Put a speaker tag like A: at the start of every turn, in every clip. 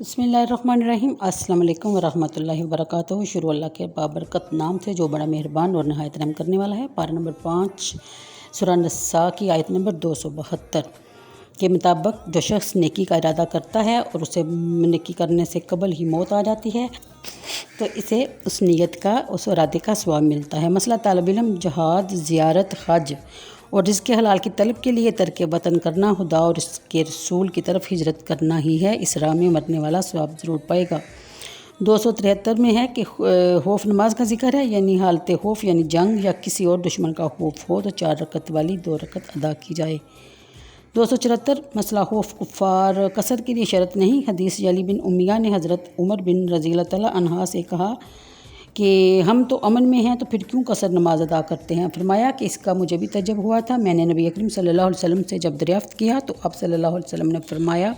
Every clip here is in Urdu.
A: بسم اللہ الرحمن الرحیم۔ السلام علیکم ورحمۃ اللہ وبرکاتہ۔ شروع اللہ کے بابرکت نام سے جو بڑا مہربان اور نہایت رحم کرنے والا ہے۔ پارہ نمبر 5 سورہ النسآء کی آیت نمبر 272 کے مطابق جو شخص نیکی کا ارادہ کرتا ہے اور اسے نیکی کرنے سے قبل ہی موت آ جاتی ہے تو اسے اس نیت کا اس ارادے کا ثواب ملتا ہے۔ مسئلہ طالب علم، جہاد، زیارت، حج اور رزق حلال کی طلب کے لیے ترک وطن کرنا، خدا اور اس کے رسول کی طرف ہجرت کرنا ہی ہے۔ اس راہ میں مرنے والا ثواب ضرور پائے گا۔ 273 میں ہے کہ خوف نماز کا ذکر ہے، یعنی حالت خوف یعنی جنگ یا کسی اور دشمن کا خوف ہو تو 4 رکعت والی 2 رکعت ادا کی جائے۔ 274 مسئلہ خوف کفار قصر کے لیے شرط نہیں۔ حدیث علی بن امیہ نے حضرت عمر بن رضی اللہ تعالیٰ عنہ سے کہا کہ ہم تو امن میں ہیں تو پھر کیوں قصر نماز ادا کرتے ہیں؟ فرمایا کہ اس کا مجھے بھی تجب ہوا تھا۔ میں نے نبی اکرم صلی اللہ علیہ وسلم سے جب دریافت کیا تو آپ صلی اللہ علیہ وسلم نے فرمایا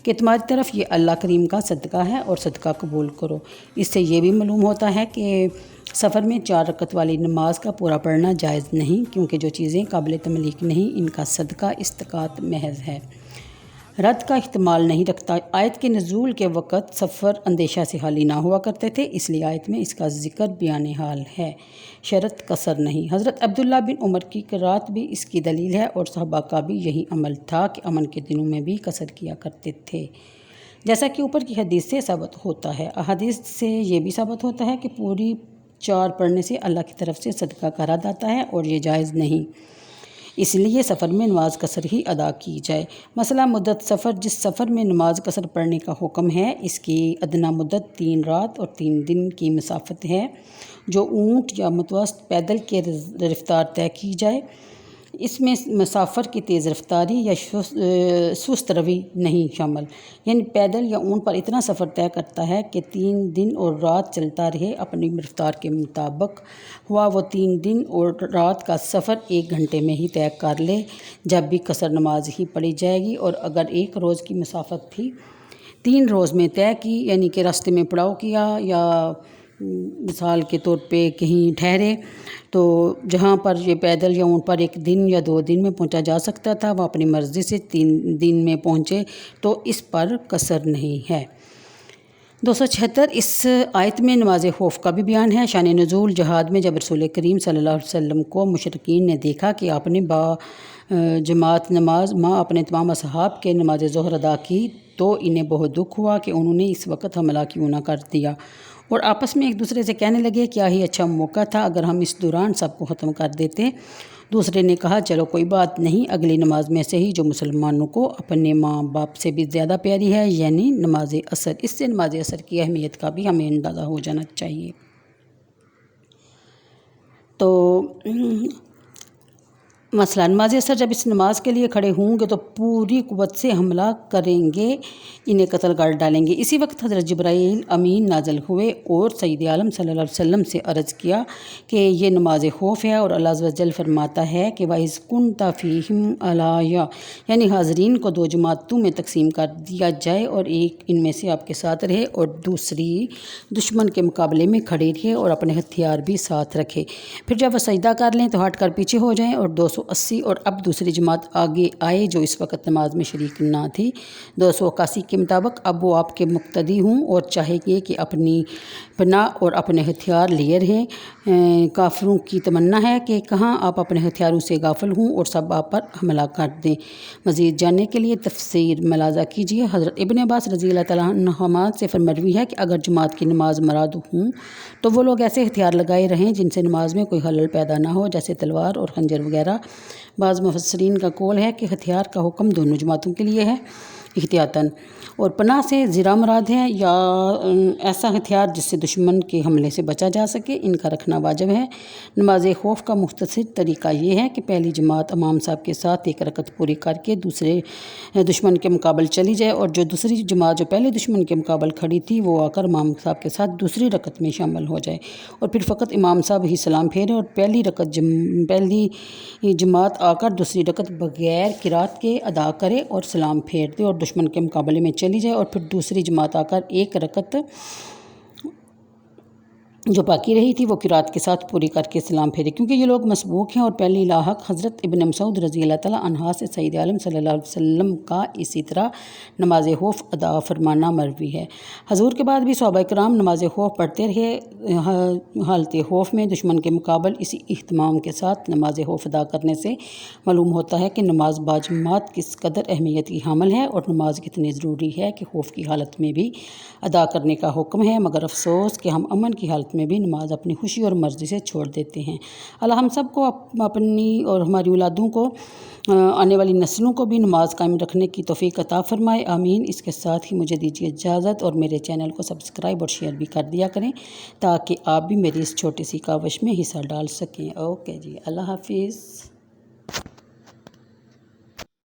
A: کہ تمہاری طرف یہ اللہ کریم کا صدقہ ہے اور صدقہ قبول کرو۔ اس سے یہ بھی معلوم ہوتا ہے کہ سفر میں 4 رکعت والی نماز کا پورا پڑھنا جائز نہیں، کیونکہ جو چیزیں قابل تملیک نہیں ان کا صدقہ استقاط محض ہے، رد کا احتمال نہیں رکھتا۔ آیت کے نزول کے وقت سفر اندیشہ سے خالی نہ ہوا کرتے تھے، اس لیے آیت میں اس کا ذکر بیان حال ہے، شرط قصر نہیں۔ حضرت عبداللہ بن عمر کی قرات بھی اس کی دلیل ہے اور صحابہ کا بھی یہی عمل تھا کہ امن کے دنوں میں بھی قصر کیا کرتے تھے، جیسا کہ اوپر کی حدیث سے ثابت ہوتا ہے۔ احادیث سے یہ بھی ثابت ہوتا ہے کہ پوری 4 پڑھنے سے اللہ کی طرف سے صدقہ کرا جاتا ہے اور یہ جائز نہیں، اس لیے سفر میں نماز قصر ہی ادا کی جائے۔ مسئلہ مدت سفر، جس سفر میں نماز قصر پڑھنے کا حکم ہے اس کی ادنیٰ مدت 3 رات اور 3 دن کی مسافت ہے، جو اونٹ یا متوسط پیدل کے رفتار طے کی جائے۔ اس میں مسافر کی تیز رفتاری یا سست روی نہیں شامل، یعنی پیدل یا اونٹ پر اتنا سفر طے کرتا ہے کہ 3 دن اور رات چلتا رہے، اپنی رفتار کے مطابق ہوا وہ 3 دن اور رات کا سفر 1 گھنٹے میں ہی طے کر لے، جب بھی قصر نماز ہی پڑھی جائے گی۔ اور اگر 1 روز کی مسافت بھی 3 روز میں طے کی، یعنی کہ راستے میں پڑاؤ کیا یا مثال کے طور پہ کہیں ٹھہرے، تو جہاں پر یہ پیدل یا اونٹ پر 1 دن یا 2 دن میں پہنچا جا سکتا تھا وہ اپنی مرضی سے 3 دن میں پہنچے تو اس پر قصر نہیں ہے۔ 276 اس آیت میں نماز خوف کا بھی بیان ہے۔ شان نزول، جہاد میں جب رسول کریم صلی اللہ علیہ وسلم کو مشرکین نے دیکھا کہ آپ نے جماعت نماز اپنے تمام اصحاب کے نماز ظہر ادا کی تو انہیں بہت دکھ ہوا کہ انہوں نے اس وقت حملہ کیوں نہ کر دیا، اور آپس میں ایک دوسرے سے کہنے لگے کیا ہی اچھا موقع تھا اگر ہم اس دوران سب کو ختم کر دیتے۔ دوسرے نے کہا چلو کوئی بات نہیں، اگلی نماز میں سے ہی جو مسلمانوں کو اپنے ماں باپ سے بھی زیادہ پیاری ہے، یعنی نماز عصر۔ اس سے نماز عصر کی اہمیت کا بھی ہمیں اندازہ ہو جانا چاہیے۔ تو مسئلہ نماز عصر، جب اس نماز کے لیے کھڑے ہوں گے تو پوری قوت سے حملہ کریں گے، انہیں قتل کر ڈالیں گے۔ اسی وقت حضرت جبرائیل امین نازل ہوئے اور سید عالم صلی اللہ علیہ وسلم سے عرض کیا کہ یہ نماز خوف ہے، اور اللہ عز و جل فرماتا ہے کہ وَإِذْ كُنْتَ فِيهِمْ عَلَيَّ، یعنی حاضرین کو 2 جماعتوں میں تقسیم کر دیا جائے، اور ایک ان میں سے آپ کے ساتھ رہے اور دوسری دشمن کے مقابلے میں کھڑی رہے اور اپنے ہتھیار بھی ساتھ رکھے، پھر جب وہ سجدہ کر لیں تو ہٹ کر پیچھے ہو جائیں۔ اور 280 اور اب دوسری جماعت آگے آئے جو اس وقت نماز میں شریک نہ تھی۔ 281 کے مطابق اب وہ آپ کے مقتدی ہوں اور چاہیے کہ اپنی پناہ اور اپنے ہتھیار لیے رہیں۔ کافروں کی تمنا ہے کہ کہاں آپ اپنے ہتھیاروں سے غافل ہوں اور سب آپ پر حملہ کر دیں۔ مزید جاننے کے لیے تفسیر ملاحظہ کیجیے۔ حضرت ابن عباس رضی اللہ تعالیٰ عنہما سے مروی ہے کہ اگر جماعت کی نماز مراد ہوں تو وہ لوگ ایسے ہتھیار لگائے رہیں جن سے نماز میں کوئی خلل پیدا نہ ہو، جیسے تلوار اور خنجر وغیرہ۔ بعض مفسرین کا قول ہے کہ ہتھیار کا حکم دونوں جماعتوں کے لیے ہے احتیاطاً، اور پناہ سے زرہ مراد ہے یا ایسا ہتھیار جس سے دشمن کے حملے سے بچا جا سکے، ان کا رکھنا واجب ہے۔ نماز خوف کا مختصر طریقہ یہ ہے کہ پہلی جماعت امام صاحب کے ساتھ 1 رکعت پوری کر کے دوسرے دشمن کے مقابل چلی جائے، اور جو دوسری جماعت جو پہلے دشمن کے مقابل کھڑی تھی وہ آ کر امام صاحب کے ساتھ دوسری رکعت میں شامل ہو جائے، اور پھر فقط امام صاحب ہی سلام پھیرے، اور پہلی جماعت آ کر دوسری رکعت بغیر قرات کے ادا کرے اور سلام پھیر دے اور دشمن کے مقابلے میں چلی جائے، اور پھر دوسری جماعت آ کر 1 رکعت جو باقی رہی تھی وہ قرات کے ساتھ پوری کر کے سلام پھیری، کیونکہ یہ لوگ مسبوق ہیں اور پہلی لاحق حضرت ابن مسعود رضی اللہ تعالیٰ عنہ سے سید عالم صلی اللہ علیہ وسلم کا اسی طرح نماز خوف ادا فرمانا مروی ہے۔ حضور کے بعد بھی صحابہ کرام نماز خوف پڑھتے رہے۔ حالت خوف میں دشمن کے مقابل اسی اہتمام کے ساتھ نماز خوف ادا کرنے سے معلوم ہوتا ہے کہ نماز باجماعت کس قدر اہمیت کی حامل ہے اور نماز کتنی ضروری ہے کہ خوف کی حالت میں بھی ادا کرنے کا حکم ہے، مگر افسوس کہ ہم امن کی حالت میں بھی نماز اپنی خوشی اور مرضی سے چھوڑ دیتے ہیں۔ اللہ ہم سب کو اپنی اور ہماری اولادوں کو، آنے والی نسلوں کو بھی نماز قائم رکھنے کی توفیق عطا فرمائے، آمین۔ اس کے ساتھ ہی مجھے دیجیے اجازت اور میرے چینل کو سبسکرائب اور شیئر بھی کر دیا کریں تاکہ آپ بھی میری اس چھوٹی سی کاوش میں حصہ ڈال سکیں۔ اوکے جی، اللہ حافظ۔